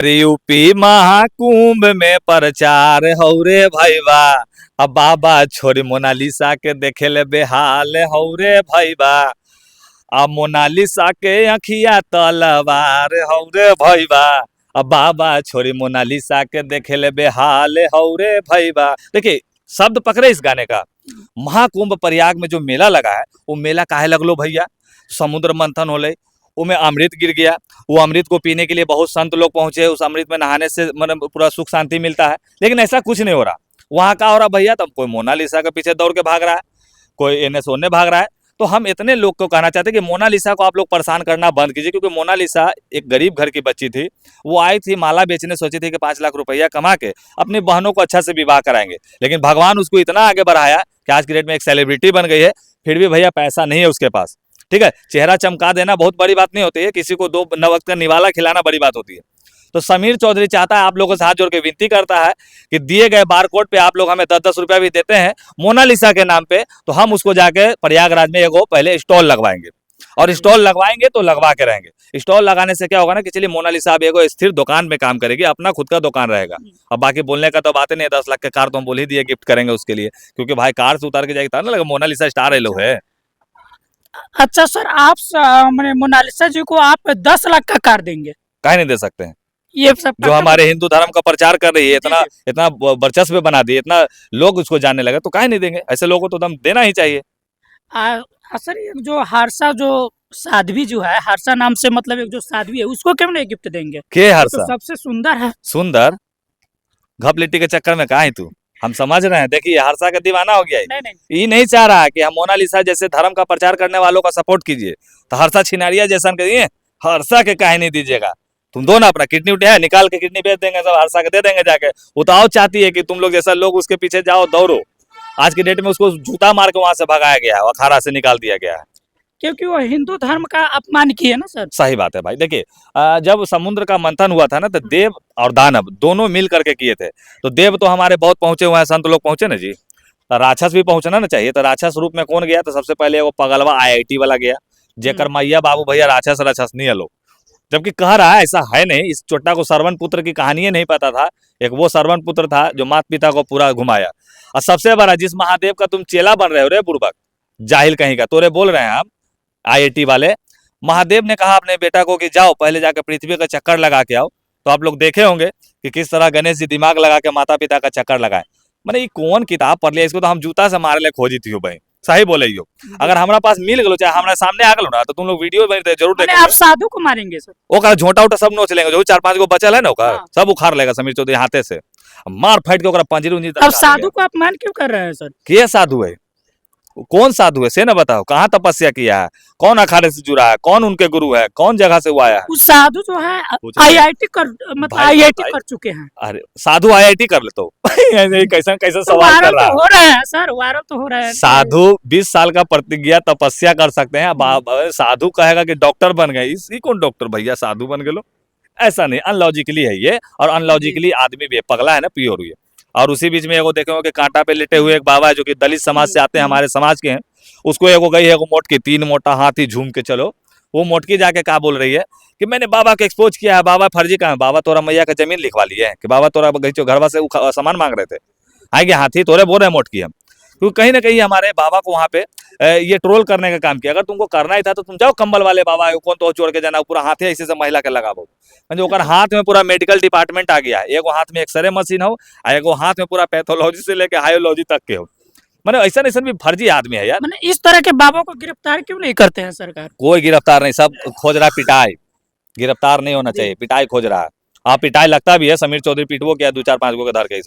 UP Mahakumbh में प्रचार हो रे भैया। अब बाबा छोरी मोनालिसा के देखे ले बेहाल हो रे भैया। अब मोनालिसा के अखिया तलवार हो रे भैया। अब बाबा छोरी मोनालिसा के देखे ले बेहाल हो रे भैया। देखिए शब्द पकड़े इस गाने का। महाकुंभ प्रयाग में जो मेला लगा है वो मेला काहे लगलो भैया? समुद्र मंथन होले, उसमें अमृत गिर गया। वो अमृत को पीने के लिए बहुत संत लोग पहुंचे। उस अमृत में नहाने से मतलब पूरा सुख शांति मिलता है। लेकिन ऐसा कुछ नहीं हो रहा। वहाँ का हो रहा भैया? तब कोई मोनालिसा के पीछे दौड़ के भाग रहा है, कोई एने सोने भाग रहा है। तो हम इतने लोग को कहना चाहते हैं कि मोनालिसा को आप लोग परेशान करना बंद कीजिए, क्योंकि मोनालिसा एक गरीब घर की बच्ची थी। वो आई थी माला बेचने, सोची थी कि 5 लाख रुपया कमा के अपनी बहनों को अच्छा से विवाह कराएंगे। लेकिन भगवान उसको इतना आगे बढ़ाया कि आज की डेट में एक सेलिब्रिटी बन गई है। फिर भी भैया पैसा नहीं है उसके पास। ठीक है, चेहरा चमका देना बहुत बड़ी बात नहीं होती है, किसी को 2 वक्त का निवाला खिलाना बड़ी बात होती है। तो समीर चौधरी चाहता है, आप लोगों से हाथ जोड़ के विनती करता है कि दिए गए बारकोड पे आप लोग हमें 10-10 रुपया भी देते हैं मोनालिसा के नाम पे, तो हम उसको जाके प्रयागराज में एगो पहले स्टॉल लगवाएंगे। और स्टॉल लगवाएंगे तो लगवा के रहेंगे। स्टॉल लगाने से क्या होगा ना कि चलिए मोनालिसा अब एगो स्थिर दुकान में काम करेगी, अपना खुद का दुकान रहेगा। अब बाकी बोलने का तो बात नहीं है, 10 लाख के कार तो हम बोल ही दिए गिफ्ट करेंगे उसके लिए, क्योंकि भाई कार से उतार के जाएगी तब ना लगा मोनालिसा स्टार है लो है। अच्छा सर, आप मैंने मोनालिसा जी को आप 10 लाख का कार देंगे? काहे नहीं दे सकते हैं? ये सब जो हमारे हिंदू धर्म का प्रचार कर रही है, इतना जी। इतना वर्चस्व बना दी, इतना लोग उसको जानने लगे, तो काहे नहीं देंगे? ऐसे लोगों को तो दम देना ही चाहिए। सर ये जो हारसा जो साध्वी जो है, हारसा नाम से मतलब एक जो साध्वी है, उसको क्यों नहीं गिफ्ट देंगे? के वो तो हर्षा? सबसे सुंदर है। सुंदर? घप लिट्टी के चक्कर में कहा है तू? हम समझ रहे हैं, देखिए हर्षा का दीवाना हो गया है। नहीं नहीं, ये नहीं चाह रहा है कि हम मोनालिसा जैसे धर्म का प्रचार करने वालों का सपोर्ट कीजिए। तो हर्षा छिनारिया जैसा करिए, हर्षा के काहे नहीं दीजिएगा? तुम दो ना, अपना किडनी उठे है निकाल के किडनी बेच देंगे, सब हर्षा के दे देंगे जाके। वो तो आओ चाहती है कि तुम लोग जैसा लोग उसके पीछे जाओ, दौड़ो। आज की डेट में उसको जूता मार के वहां से भगाया गया है, अखाड़ा से निकाल दिया गया है। क्योंकि वो हिंदू धर्म का अपमान किए ना सर। सही बात है भाई। देखिए जब समुद्र का मंथन हुआ था ना, तो देव और दानव दोनों मिल करके किए थे। तो देव तो हमारे बहुत पहुंचे हुए हैं, संत लोग पहुंचे ना जी। तो राक्षस भी पहुंचना ना चाहिए। तो राक्षस रूप में कौन गया? तो सबसे पहले वो पगलवा IIT वाला गया, जेकर मैया बाबू भैया राक्षस राक्षस नहीं है लोग। जबकि कह रहा है ऐसा है नहीं। इस चोटा को सरवन पुत्र की कहानी नहीं पता था। एक वो सरवन पुत्र था जो माता पिता को पूरा घुमाया। और सबसे बड़ा, जिस महादेव का तुम चेला बन रहे हो रे बुड़बक, जाहिल कहीं का, तोरे बोल रहे हैं हम IIT वाले। महादेव ने कहा अपने बेटा को कि जाओ पहले जाकर पृथ्वी का चक्कर लगा के आओ। तो आप लोग देखे होंगे कि किस तरह गणेश जी दिमाग लगा के माता पिता का चक्कर लगाए। मैंने ये कौन किताब पढ़ लिया? इसको तो हम जूता से मारे ले खोजी थी भाई। सही बोले यो। अगर हमारा पास मिल गलो, चाहे हमारे सामने आ गलो ना, तो तुम लोग वीडियो बनते जरूर मैंने देखोगे। आप साधु को मारेंगे सर? ओकर झोंटा उटा सब नोच लेंगे, जो 4-5 गो बचल है ना ओकर हाँ। सब उखाड़ लेगा समीर चौधरी हाथे से। मार फाइट के ओकरा पंजरी उंजरी अब साधु को अपमान क्यों कर रहे हैं सर? के साधु है? कौन साधु है से ना बताओ? कहाँ तपस्या किया है? कौन अखाड़े से जुड़ा है? कौन उनके गुरु है? कौन जगह से वो आया है? उस साधु जो है पूछो। IIT कर मतलब भाई, IIT भाई। कर चुके हैं। अरे साधु IIT कर ले तो कैसा कैसा तो सवाल वायरल कर रहा तो है? हो रहे हैं सर, वायरल तो हो रहे हैं। साधु 20 साल का प्रतिज्ञा तपस्या कर सकते हैं। साधु कहेगा कि डॉक्टर बन गए, इसी कौन डॉक्टर भैया साधु बन गए लो? ऐसा नहीं, अनलॉजिकली है ये। और अनलॉजिकली आदमी भी पगला है ना, प्योर हुई। और उसी बीच में एगो देखे कि कांटा पे लेटे हुए एक बाबा है जो कि दलित समाज से आते हैं, हमारे समाज के हैं। उसको एगो गई है एगो मोटकी, 3 मोटा हाथी झूम के चलो। वो मोटकी जाके क्या बोल रही है कि मैंने बाबा को एक्सपोज किया है, बाबा फर्जी का है। बाबा तोरा मैया का जमीन लिखवा ली है कि बाबा तोरा घरवा से सामान मांग रहे थे? आएंगे हाथी तोरे बोल रहे हैं मोटकी हम। क्योंकि कहीं ना कहीं हमारे बाबा को वहाँ पे ये ट्रोल करने का काम किया। अगर तुमको करना ही था तो तुम जाओ कंबल वाले बाबा कौन तो छोड़ के जाना, पूरा हाथे ऐसे से महिला के लगाबो। जो ओकर हाथ में पूरा मेडिकल डिपार्टमेंट आ गया है। एगो हाथ में एक्सरे मशीन हो, एगो हाथ में पूरा पैथोलॉजी से लेके हाइयोलॉजी तक के हो। मैंने ऐसा ऐसा भी फर्जी आदमी है यार। मैंने इस तरह के बाबा को गिरफ्तार क्यों नहीं करते हैं सरकार? कोई गिरफ्तार नहीं, सब खोज रहा है पिटाई। गिरफ्तार नहीं होना चाहिए, पिटाई खोज रहा है। हाँ पिटाई लगता भी है, समीर चौधरी पिटवो किया 2-4-5 गो के धर के।